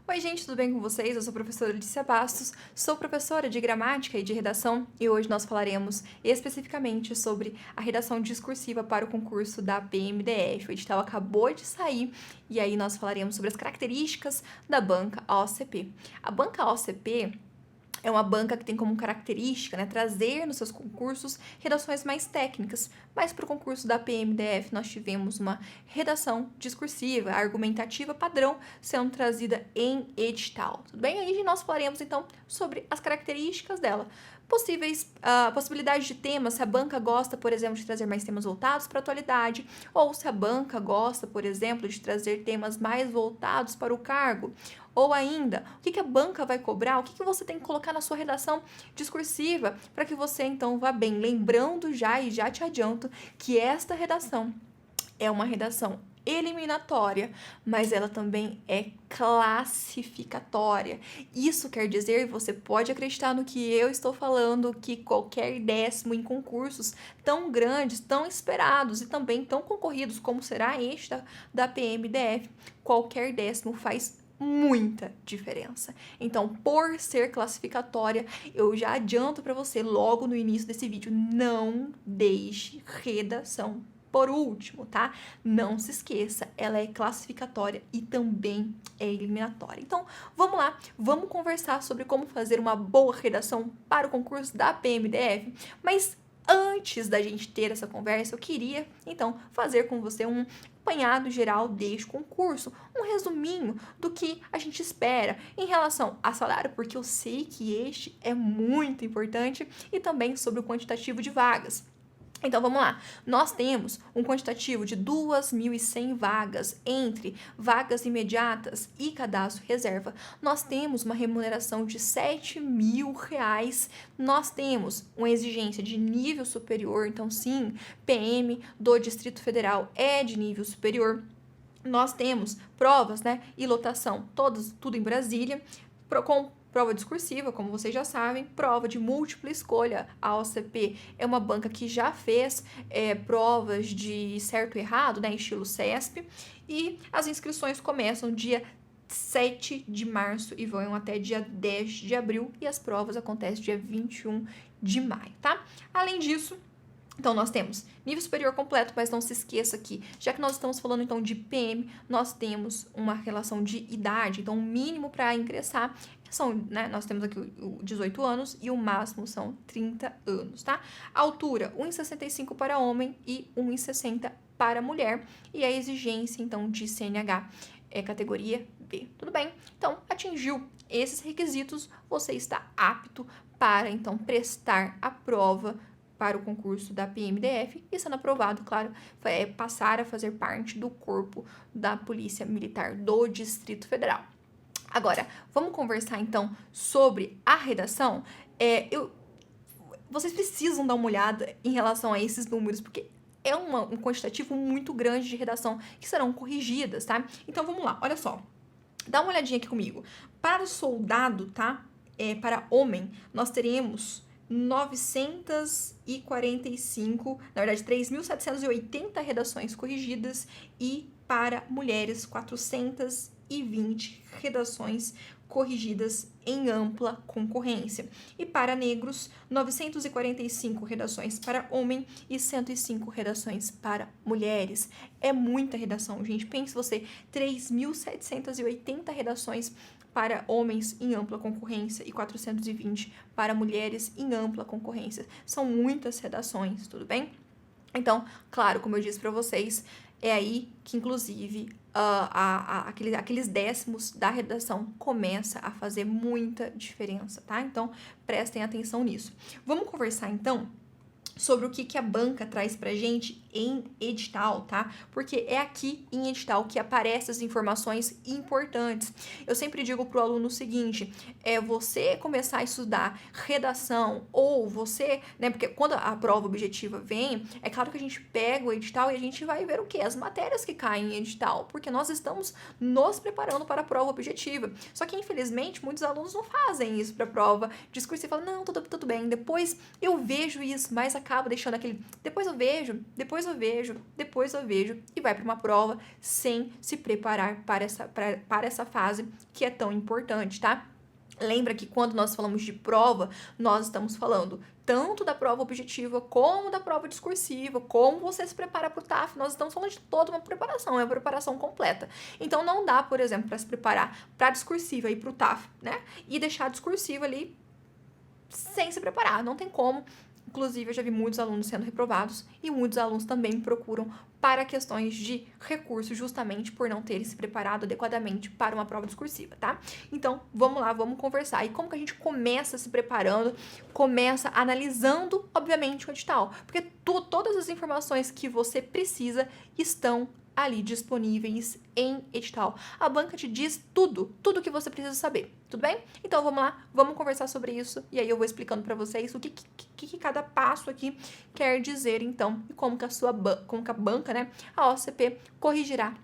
Oi, gente, tudo bem com vocês? Eu sou a professora Lícia Bastos, sou professora de gramática e de redação e hoje nós falaremos especificamente sobre a redação discursiva para o concurso da PMDF. O edital acabou de sair e aí nós falaremos sobre as características da banca OCP. A banca OCP é uma banca que tem como característica, trazer nos seus concursos redações mais técnicas. Mas para o concurso da PMDF nós tivemos uma redação discursiva, argumentativa padrão sendo trazida em edital. Tudo bem? Aí nós falaremos então sobre as características dela. Possibilidades de temas, se a banca gosta, por exemplo, de trazer mais temas voltados para a atualidade, ou se a banca gosta, por exemplo, de trazer temas mais voltados para o cargo. Ou ainda, o que a banca vai cobrar? O que você tem que colocar na sua redação discursiva para que você, então, vá bem? Lembrando já, e já te adianto, que esta redação é uma redação eliminatória, mas ela também é classificatória. Isso quer dizer, você pode acreditar no que eu estou falando, que qualquer décimo em concursos tão grandes, tão esperados e também tão concorridos como será este da PMDF, qualquer décimo faz muita diferença. Então, por ser classificatória, eu já adianto para você logo no início desse vídeo, não deixe redação por último, tá? Não se esqueça, ela é classificatória e também é eliminatória. Então, vamos lá, vamos conversar sobre como fazer uma boa redação para o concurso da PMDF, mas antes da gente ter essa conversa, eu queria, então, fazer com você um apanhado geral deste concurso, um resuminho do que a gente espera em relação a salário, porque eu sei que este é muito importante, e também sobre o quantitativo de vagas. Então, vamos lá. Nós temos um quantitativo de 2.100 vagas entre vagas imediatas e cadastro reserva. Nós temos uma remuneração de R$7.000. Nós temos uma exigência de nível superior. Então, sim, PM do Distrito Federal é de nível superior. Nós temos provas, e lotação, tudo em Brasília, com prova discursiva, como vocês já sabem, prova de múltipla escolha. A OCP é uma banca que já fez provas de certo e errado, estilo CESP, e as inscrições começam dia 7 de março e vão até dia 10 de abril, e as provas acontecem dia 21 de maio, tá? Além disso, então, nós temos nível superior completo, mas não se esqueça que, já que nós estamos falando, então, de PM, nós temos uma relação de idade. Então, o mínimo para ingressar nós temos aqui o 18 anos e o máximo são 30 anos, tá? A altura, 1,65 para homem e 1,60 para mulher. E a exigência, então, de CNH é categoria B. Tudo bem? Então, atingiu esses requisitos, você está apto para, então, prestar a prova para o concurso da PMDF e, sendo aprovado, claro, passar a fazer parte do corpo da Polícia Militar do Distrito Federal. Agora, vamos conversar então sobre a redação. Vocês precisam dar uma olhada em relação a esses números, porque é um quantitativo muito grande de redação que serão corrigidas, tá? Então, vamos lá, olha só. Dá uma olhadinha aqui comigo. Para o soldado, tá? Para homem, nós teremos 945, na verdade, 3.780 redações corrigidas, e para mulheres, 420 redações corrigidas em ampla concorrência. E para negros, 945 redações para homem e 105 redações para mulheres. É muita redação, gente. Pense você, 3.780 redações para homens em ampla concorrência e 420 para mulheres em ampla concorrência. São muitas redações, tudo bem? Então, claro, como eu disse para vocês, é aí que, inclusive, aqueles décimos da redação começa a fazer muita diferença, tá? Então, prestem atenção nisso. Vamos conversar, então, sobre o que a banca traz pra gente em edital, tá? Porque é aqui em edital que aparecem as informações importantes. Eu sempre digo pro aluno o seguinte, você começar a estudar redação ou você, porque quando a prova objetiva vem, é claro que a gente pega o edital e a gente vai ver o quê? As matérias que caem em edital, porque nós estamos nos preparando para a prova objetiva. Só que, infelizmente, muitos alunos não fazem isso pra prova discursiva e falam, não, tudo bem, depois eu vejo isso, mas acabo deixando aquele, depois eu vejo, depois depois eu vejo e vai para uma prova sem se preparar para essa fase que é tão importante, tá? Lembra que quando nós falamos de prova, nós estamos falando tanto da prova objetiva como da prova discursiva, como você se prepara para o TAF, nós estamos falando de toda uma preparação, é uma preparação completa. Então não dá, por exemplo, para se preparar para a discursiva e para o TAF, né? E deixar a discursiva ali sem se preparar, não tem como. Inclusive, eu já vi muitos alunos sendo reprovados e muitos alunos também me procuram para questões de recurso, justamente por não terem se preparado adequadamente para uma prova discursiva, tá? Então, vamos lá, vamos conversar. E como que a gente começa se preparando? Começa analisando, obviamente, o edital. Porque todas as informações que você precisa estão ali disponíveis em edital. A banca te diz tudo que você precisa saber, tudo bem? Então vamos lá, vamos conversar sobre isso e aí eu vou explicando para vocês o que cada passo aqui quer dizer, então, e como que a banca, né, a OCP corrigirá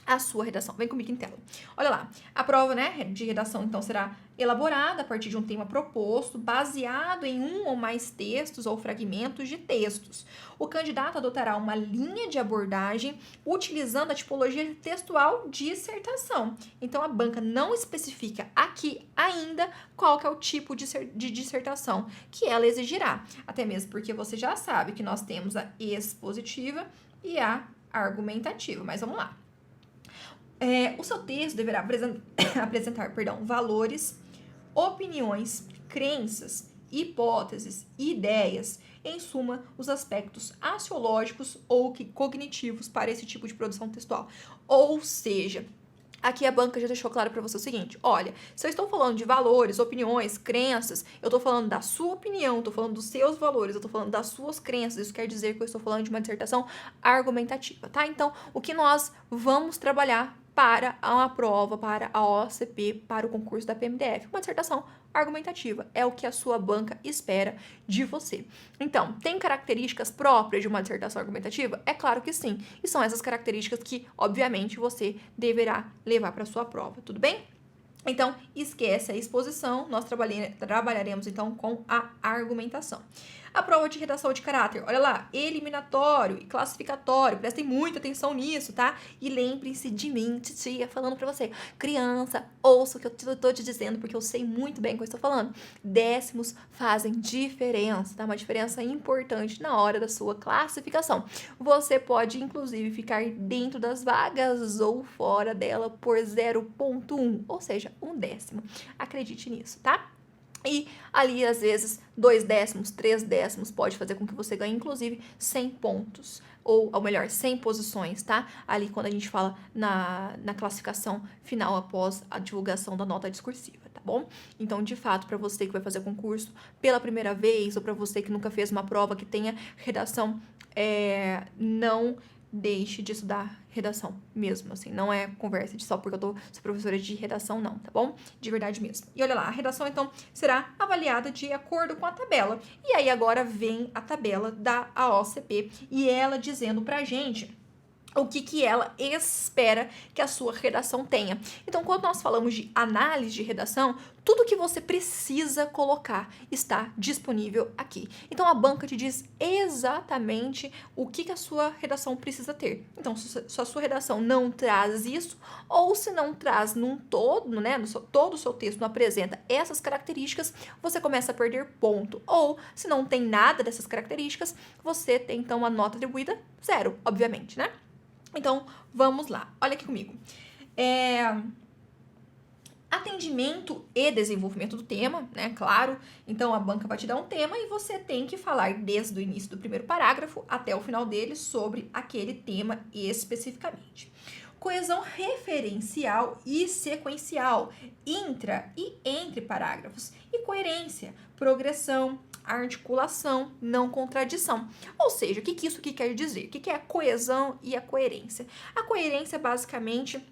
a sua redação. Vem comigo em tela. Olha lá, a prova, né, de redação, então, será elaborada a partir de um tema proposto, baseado em um ou mais textos ou fragmentos de textos. O candidato adotará uma linha de abordagem utilizando a tipologia textual dissertação. Então, a banca não especifica aqui ainda qual que é o tipo de dissertação que ela exigirá. Até mesmo porque você já sabe que nós temos a expositiva e a argumentativa. Mas vamos lá. O seu texto deverá apresentar, valores, opiniões, crenças, hipóteses e ideias, em suma, os aspectos axiológicos ou cognitivos para esse tipo de produção textual. Ou seja, aqui a banca já deixou claro para você o seguinte, olha, se eu estou falando de valores, opiniões, crenças, eu estou falando da sua opinião, estou falando dos seus valores, eu estou falando das suas crenças, isso quer dizer que eu estou falando de uma dissertação argumentativa, tá? Então, o que nós vamos trabalhar para uma prova, para a OCP, para o concurso da PMDF. Uma dissertação argumentativa é o que a sua banca espera de você. Então, tem características próprias de uma dissertação argumentativa? É claro que sim. E são essas características que, obviamente, você deverá levar para a sua prova, tudo bem? Então, esquece a exposição, nós trabalharemos então com a argumentação. A prova de redação de caráter, olha lá, eliminatório e classificatório, prestem muita atenção nisso, tá? E lembre-se de mim, titia, falando pra você, criança, ouça o que eu tô te dizendo, porque eu sei muito bem o que eu estou falando. Décimos fazem diferença, tá? Uma diferença importante na hora da sua classificação. Você pode, inclusive, ficar dentro das vagas ou fora dela por 0,1, ou seja, 1/10. Acredite nisso, tá? E ali, às vezes, 2 décimos, 3 décimos pode fazer com que você ganhe, inclusive, 100 pontos. Ou melhor, 100 posições, tá? Ali quando a gente fala na classificação final após a divulgação da nota discursiva, tá bom? Então, de fato, para você que vai fazer concurso pela primeira vez, ou para você que nunca fez uma prova que tenha redação, não deixe de estudar redação mesmo, assim, não é conversa de só porque eu sou professora de redação, não, tá bom? De verdade mesmo. E olha lá, a redação, então, será avaliada de acordo com a tabela. E aí, agora vem a tabela da OCP e ela dizendo pra gente o que ela espera que a sua redação tenha. Então, quando nós falamos de análise de redação, tudo que você precisa colocar está disponível aqui. Então, a banca te diz exatamente o que a sua redação precisa ter. Então, se a sua redação não traz isso, ou se não traz num todo, né, todo o seu texto não apresenta essas características, você começa a perder ponto. Ou, se não tem nada dessas características, você tem, então, uma nota atribuída 0, obviamente, né? Então, vamos lá. Olha aqui comigo. Atendimento e desenvolvimento do tema, né? Claro. Então, a banca vai te dar um tema e você tem que falar desde o início do primeiro parágrafo até o final dele sobre aquele tema especificamente. Coesão referencial e sequencial, intra e entre parágrafos. E coerência, progressão, articulação, não contradição. Ou seja, o que isso aqui quer dizer? O que é a coesão e a coerência? A coerência, basicamente,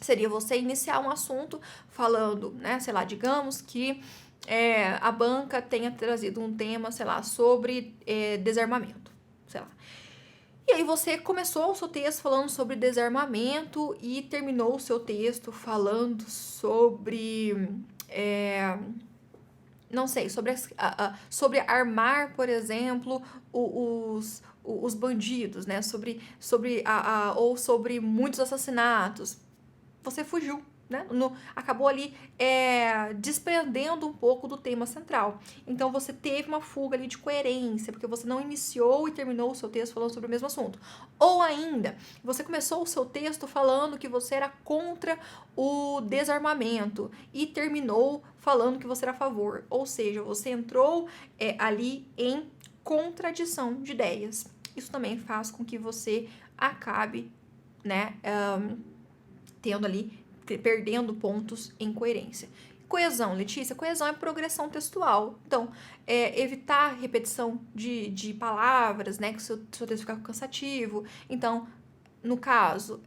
seria você iniciar um assunto falando, né, sei lá, digamos que a banca tenha trazido um tema, sei lá, sobre desarmamento, sei lá. E aí você começou o seu texto falando sobre desarmamento e terminou o seu texto falando sobre não sei, sobre armar, por exemplo, os bandidos, né? Ou sobre muitos assassinatos. Você fugiu, né? Acabou ali desprendendo um pouco do tema central. Então, você teve uma fuga ali de coerência, porque você não iniciou e terminou o seu texto falando sobre o mesmo assunto. Ou ainda, você começou o seu texto falando que você era contra o desarmamento e terminou falando que você era a favor. Ou seja, você entrou ali em contradição de ideias. Isso também faz com que você acabe, né, perdendo pontos em coerência. Coesão, Letícia, coesão é progressão textual. Então, evitar repetição de palavras, né, que o seu texto fica cansativo. Então, no caso,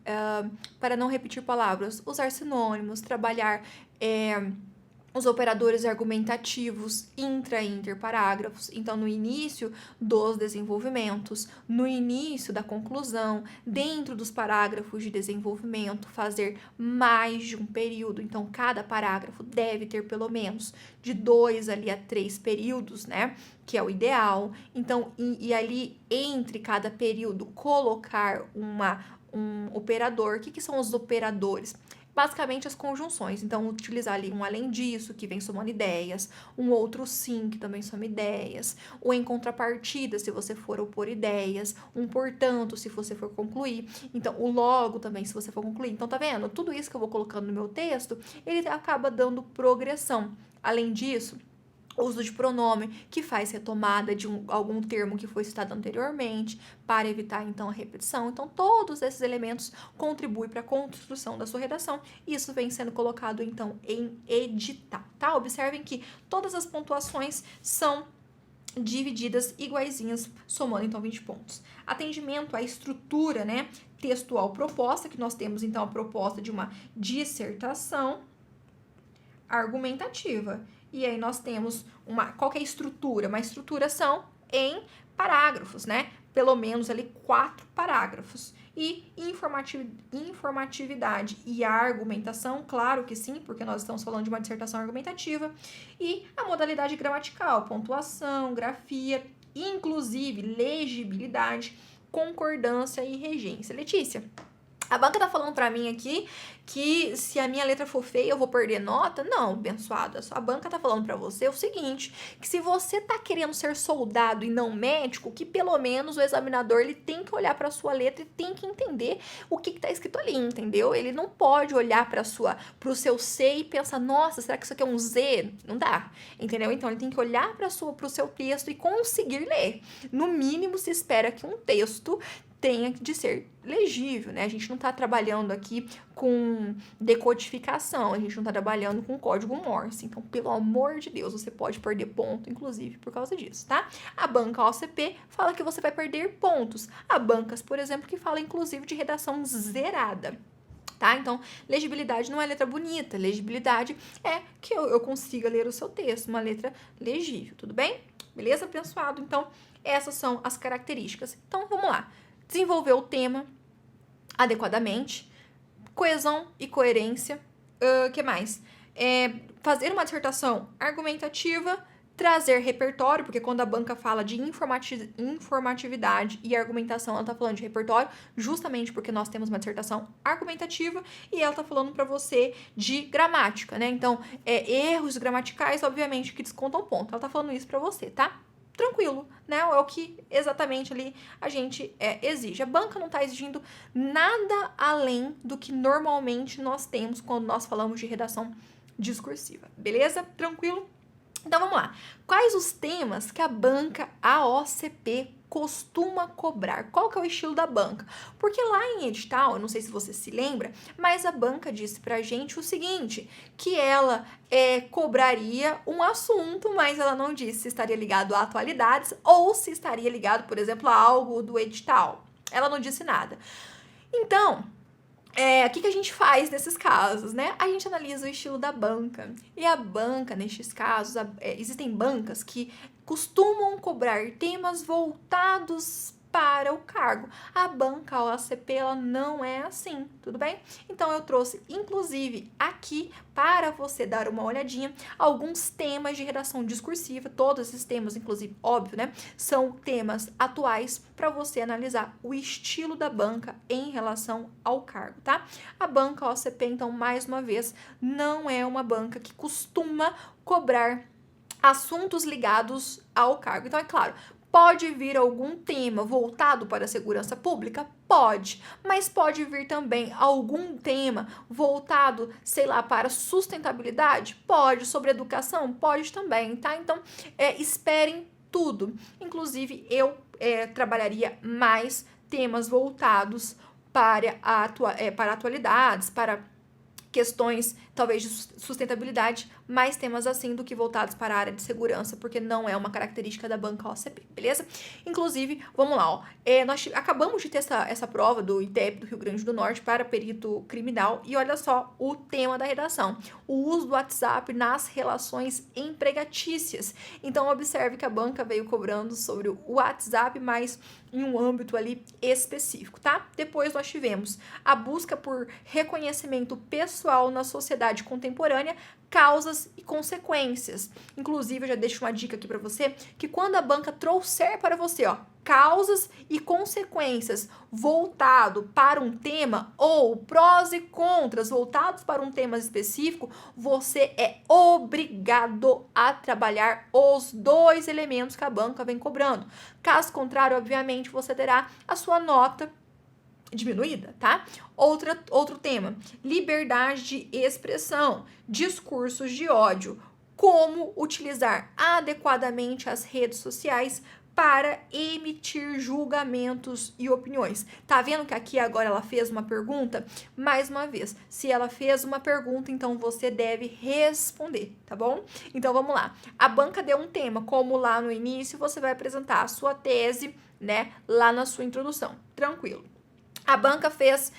para não repetir palavras, usar sinônimos, trabalhar os operadores argumentativos intra e interparágrafos. Então, no início dos desenvolvimentos, no início da conclusão, dentro dos parágrafos de desenvolvimento, fazer mais de um período. Então, cada parágrafo deve ter pelo menos de 2 ali a 3 períodos, né? Que é o ideal. Então, e ali, entre cada período, colocar um operador. O que são os operadores? Basicamente as conjunções, então utilizar ali um além disso, que vem somando ideias, um outro sim, que também soma ideias, ou em contrapartida, se você for opor ideias, um portanto, se você for concluir, então o logo também, se você for concluir. Então, tá vendo? Tudo isso que eu vou colocando no meu texto, ele acaba dando progressão. Além disso, uso de pronome, que faz retomada de algum termo que foi citado anteriormente, para evitar, então, a repetição. Então, todos esses elementos contribuem para a construção da sua redação, e isso vem sendo colocado, então, em edital, tá? Observem que todas as pontuações são divididas iguaizinhas, somando, então, 20 pontos. Atendimento à estrutura, né, textual proposta, que nós temos, então, a proposta de uma dissertação argumentativa. E aí nós temos qual que é a estrutura? Uma estruturação em parágrafos, né? Pelo menos ali 4 parágrafos. E informatividade e a argumentação, claro que sim, porque nós estamos falando de uma dissertação argumentativa. E a modalidade gramatical, pontuação, grafia, inclusive legibilidade, concordância e regência. Letícia, a banca tá falando pra mim aqui que se a minha letra for feia eu vou perder nota? Não, abençoada. A banca tá falando pra você o seguinte, que se você tá querendo ser soldado e não médico, que pelo menos o examinador ele tem que olhar pra sua letra e tem que entender o que tá escrito ali, entendeu? Ele não pode olhar pro seu C e pensar, nossa, será que isso aqui é um Z? Não dá, entendeu? Então ele tem que olhar pro seu texto e conseguir ler. No mínimo se espera que um texto tenha de ser legível, né? A gente não tá trabalhando aqui com decodificação, a gente não tá trabalhando com código Morse. Então, pelo amor de Deus, você pode perder ponto, inclusive, por causa disso, tá? A banca OCP fala que você vai perder pontos. Há bancas, por exemplo, que fala, inclusive, de redação zerada. Tá? Então, legibilidade não é letra bonita, legibilidade é que eu consiga ler o seu texto, uma letra legível, tudo bem? Beleza, abençoado? Então, essas são as características. Então, vamos lá. Desenvolver o tema adequadamente, coesão e coerência, que mais? Fazer uma dissertação argumentativa, trazer repertório, porque quando a banca fala de informatividade e argumentação, ela tá falando de repertório, justamente porque nós temos uma dissertação argumentativa e ela tá falando para você de gramática, né? Então, erros gramaticais, obviamente, que descontam ponto. Ela tá falando isso para você, tá? Tranquilo, né? É o que exatamente ali a gente exige. A banca não está exigindo nada além do que normalmente nós temos quando nós falamos de redação discursiva, beleza? Tranquilo? Então, vamos lá. Quais os temas que a banca AOCP costuma cobrar? Qual que é o estilo da banca? Porque lá em edital, eu não sei se você se lembra, mas a banca disse pra gente o seguinte, que ela cobraria um assunto, mas ela não disse se estaria ligado a atualidades ou se estaria ligado, por exemplo, a algo do edital. Ela não disse nada. Então, o que a gente faz nesses casos, né? A gente analisa o estilo da banca. E a banca, nestes casos, existem bancas que costumam cobrar temas voltados para o cargo. A banca OACP, ela não é assim, tudo bem? Então, eu trouxe, inclusive, aqui, para você dar uma olhadinha, alguns temas de redação discursiva, todos esses temas, inclusive, óbvio, né, são temas atuais para você analisar o estilo da banca em relação ao cargo, tá? A banca OACP, então, mais uma vez, não é uma banca que costuma cobrar assuntos ligados ao cargo. Então, é claro, pode vir algum tema voltado para a segurança pública? Pode, mas pode vir também algum tema voltado, sei lá, para sustentabilidade? Pode, sobre educação? Pode também, tá? Então, esperem tudo. Inclusive, eu trabalharia mais temas voltados para atualidades, para questões, talvez, de sustentabilidade, mais temas assim do que voltados para a área de segurança, porque não é uma característica da banca OACP, beleza? Inclusive, vamos lá, ó, nós acabamos de ter essa prova do ITEP do Rio Grande do Norte para perito criminal, e olha só o tema da redação, o uso do WhatsApp nas relações empregatícias. Então, observe que a banca veio cobrando sobre o WhatsApp, mas em um âmbito ali específico, tá? Depois nós tivemos a busca por reconhecimento pessoal na sociedade contemporânea, causas e consequências. Inclusive, eu já deixo uma dica aqui para você, que quando a banca trouxer para você, ó, causas e consequências voltado para um tema ou prós e contras voltados para um tema específico, você é obrigado a trabalhar os dois elementos que a banca vem cobrando. Caso contrário, obviamente, você terá a sua nota diminuída, tá? Outro tema, liberdade de expressão, discursos de ódio, como utilizar adequadamente as redes sociais para emitir julgamentos e opiniões. Tá vendo que aqui agora ela fez uma pergunta? Mais uma vez, se ela fez uma pergunta, então você deve responder, tá bom? Então vamos lá. A banca deu um tema, como lá no início você vai apresentar a sua tese, né, lá na sua introdução. Tranquilo. A banca fez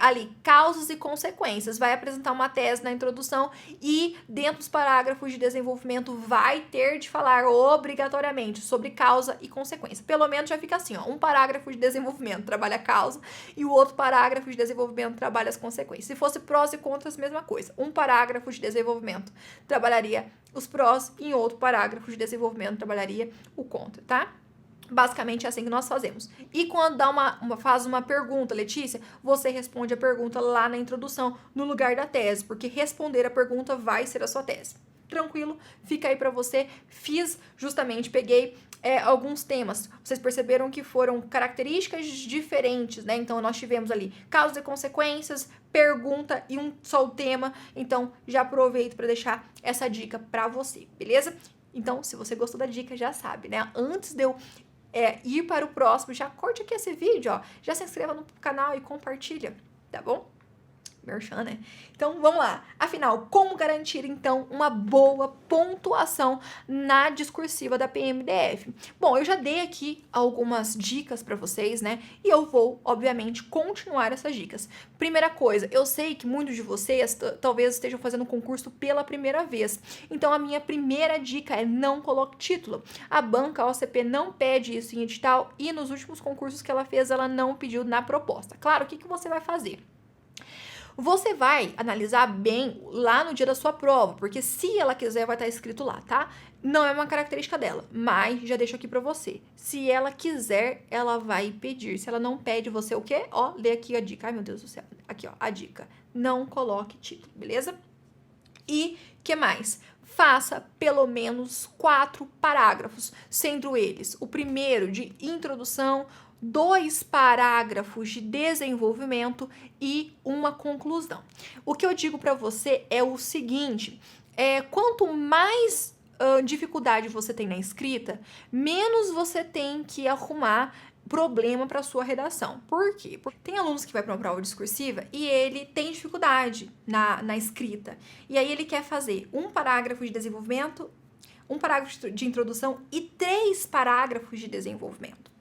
ali causas e consequências, vai apresentar uma tese na introdução e dentro dos parágrafos de desenvolvimento vai ter de falar obrigatoriamente sobre causa e consequência. Pelo menos já fica assim, ó, um parágrafo de desenvolvimento trabalha a causa e o outro parágrafo de desenvolvimento trabalha as consequências. Se fosse prós e contras, mesma coisa. Um parágrafo de desenvolvimento trabalharia os prós e em outro parágrafo de desenvolvimento trabalharia o contra, tá? Basicamente é assim que nós fazemos. E quando faz uma pergunta, Letícia, você responde a pergunta lá na introdução, no lugar da tese, porque responder a pergunta vai ser a sua tese. Tranquilo? Fica aí para você. Peguei alguns temas. Vocês perceberam que foram características diferentes, né? Então, nós tivemos ali causas e consequências, pergunta e só o tema. Então, já aproveito para deixar essa dica para você, beleza? Então, se você gostou da dica, já sabe, né? Antes de eu ir para o próximo, já curte aqui esse vídeo, ó, já se inscreva no canal e compartilha, tá bom? Merchan, né? Então, vamos lá. Afinal, como garantir, então, uma boa pontuação na discursiva da PMDF? Bom, eu já dei aqui algumas dicas para vocês, né? E eu vou, obviamente, continuar essas dicas. Primeira coisa, eu sei que muitos de vocês talvez estejam fazendo concurso pela primeira vez. Então, a minha primeira dica é não coloque título. A banca OACP não pede isso em edital e nos últimos concursos que ela fez, ela não pediu na proposta. Claro, o que você vai fazer? Você vai analisar bem lá no dia da sua prova, porque se ela quiser vai estar escrito lá, tá? Não é uma característica dela, mas já deixo aqui pra você. Se ela quiser, ela vai pedir. Se ela não pede, você o quê? Ó, lê aqui a dica. Ai, meu Deus do céu. Aqui, ó, a dica. Não coloque título, beleza? E que mais? Faça pelo menos 4 parágrafos, sendo eles o primeiro de introdução, 2 parágrafos de desenvolvimento e uma conclusão. O que eu digo para você é o seguinte, quanto mais dificuldade você tem na escrita, menos você tem que arrumar problema para sua redação. Por quê? Porque tem alunos que vai para uma prova discursiva e ele tem dificuldade na escrita. E aí ele quer fazer um parágrafo de desenvolvimento, um parágrafo de introdução e 3 parágrafos de desenvolvimento.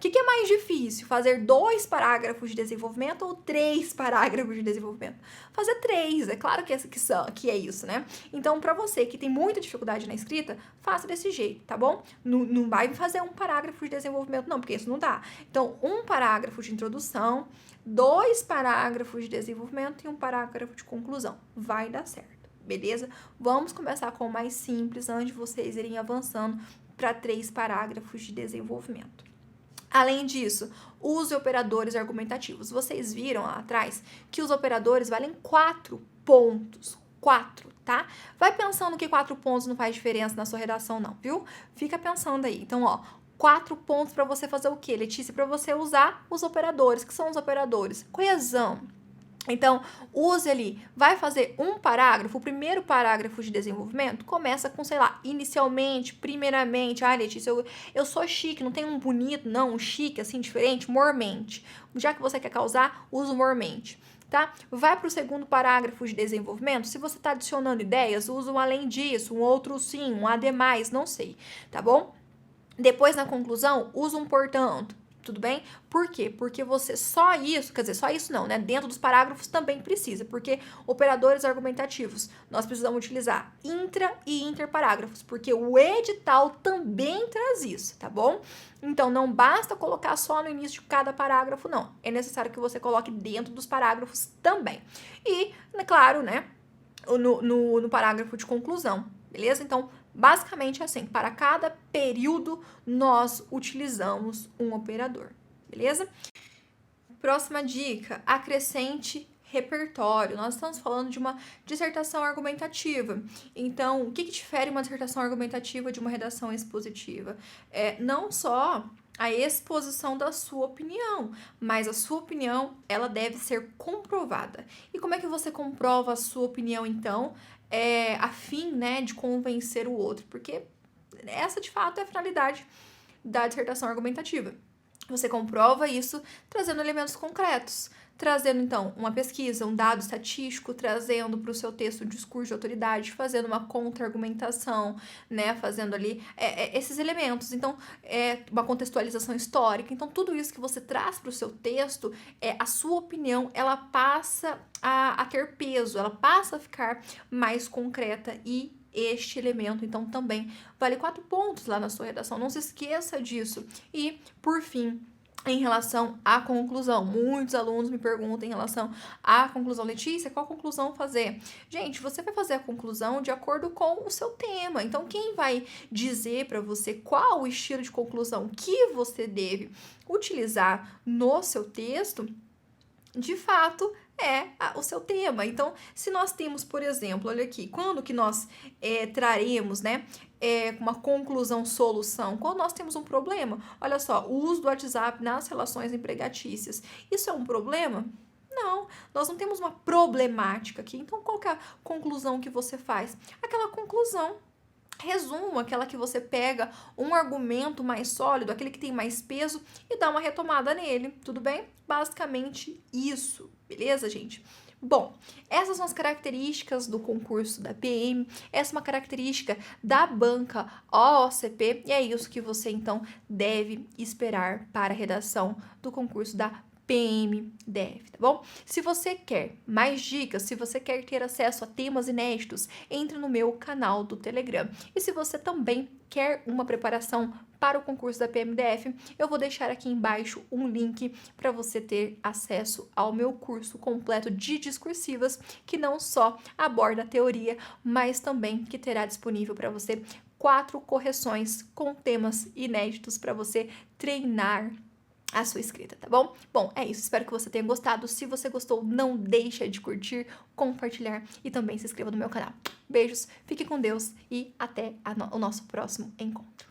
que é mais difícil? Fazer 2 parágrafos de desenvolvimento ou 3 parágrafos de desenvolvimento? Fazer 3, é claro que é isso, né? Então, para você que tem muita dificuldade na escrita, faça desse jeito, tá bom? Não vai fazer 1 parágrafo de desenvolvimento, não, porque isso não dá. Então, 1 parágrafo de introdução, 2 parágrafos de desenvolvimento e 1 parágrafo de conclusão. Vai dar certo, beleza? Vamos começar com o mais simples antes de vocês irem avançando para 3 parágrafos de desenvolvimento. Além disso, use operadores argumentativos. Vocês viram lá atrás que os operadores valem 4 pontos. 4, tá? Vai pensando que 4 pontos não faz diferença na sua redação, não, viu? Fica pensando aí. Então, ó, 4 pontos para você fazer o quê, Letícia? Para você usar os operadores. Que são os operadores? Coesão. Então, use ali, vai fazer 1 parágrafo, o primeiro parágrafo de desenvolvimento começa com, sei lá, inicialmente, primeiramente, Letícia, eu sou chique, não tem um bonito, não, um chique, assim, diferente, mormente. Já que você quer causar, usa o mormente, tá? Vai para o segundo parágrafo de desenvolvimento, se você está adicionando ideias, usa um além disso, um outro sim, um ademais, não sei, tá bom? Depois, na conclusão, usa um portanto. Tudo bem? Por quê? Porque você só isso não, né? Dentro dos parágrafos também precisa, porque operadores argumentativos, nós precisamos utilizar intra e interparágrafos, porque o edital também traz isso, tá bom? Então, não basta colocar só no início de cada parágrafo, não. É necessário que você coloque dentro dos parágrafos também. E, claro, né? No parágrafo de conclusão, beleza? Então, basicamente assim, para cada período nós utilizamos um operador, beleza? Próxima dica, acrescente repertório. Nós estamos falando de uma dissertação argumentativa. Então, o que difere uma dissertação argumentativa de uma redação expositiva? Não só a exposição da sua opinião, mas a sua opinião, ela deve ser comprovada. E como é que você comprova a sua opinião, então? A fim, né, de convencer o outro, porque essa, de fato, é a finalidade da dissertação argumentativa. Você comprova isso trazendo elementos concretos, trazendo, então, uma pesquisa, um dado estatístico, trazendo para o seu texto um discurso de autoridade, fazendo uma contra-argumentação, né, fazendo ali esses elementos. Então, uma contextualização histórica. Então, tudo isso que você traz para o seu texto, a sua opinião, ela passa a ter peso, ela passa a ficar mais concreta e este elemento, então, também vale 4 pontos lá na sua redação. Não se esqueça disso. E, por fim, em relação à conclusão, muitos alunos me perguntam em relação à conclusão. Letícia, qual conclusão fazer? Gente, você vai fazer a conclusão de acordo com o seu tema. Então, quem vai dizer para você qual o estilo de conclusão que você deve utilizar no seu texto, de fato, o seu tema. Então, se nós temos, por exemplo, olha aqui, quando que nós traremos, né, uma conclusão-solução? Quando nós temos um problema. Olha só, o uso do WhatsApp nas relações empregatícias. Isso é um problema? Não, nós não temos uma problemática aqui. Então, qual que é a conclusão que você faz? Aquela conclusão. Resumo, aquela que você pega um argumento mais sólido, aquele que tem mais peso e dá uma retomada nele, tudo bem? Basicamente isso, beleza, gente? Bom, essas são as características do concurso da PM, essa é uma característica da banca OOCP e é isso que você, então, deve esperar para a redação do concurso da PMDF, tá bom? Se você quer mais dicas, se você quer ter acesso a temas inéditos, entre no meu canal do Telegram. E se você também quer uma preparação para o concurso da PMDF, eu vou deixar aqui embaixo um link para você ter acesso ao meu curso completo de discursivas, que não só aborda a teoria, mas também que terá disponível para você 4 correções com temas inéditos para você treinar a sua escrita, tá bom? Bom, é isso. Espero que você tenha gostado. Se você gostou, não deixa de curtir, compartilhar e também se inscreva no meu canal. Beijos, fique com Deus e até o nosso próximo encontro.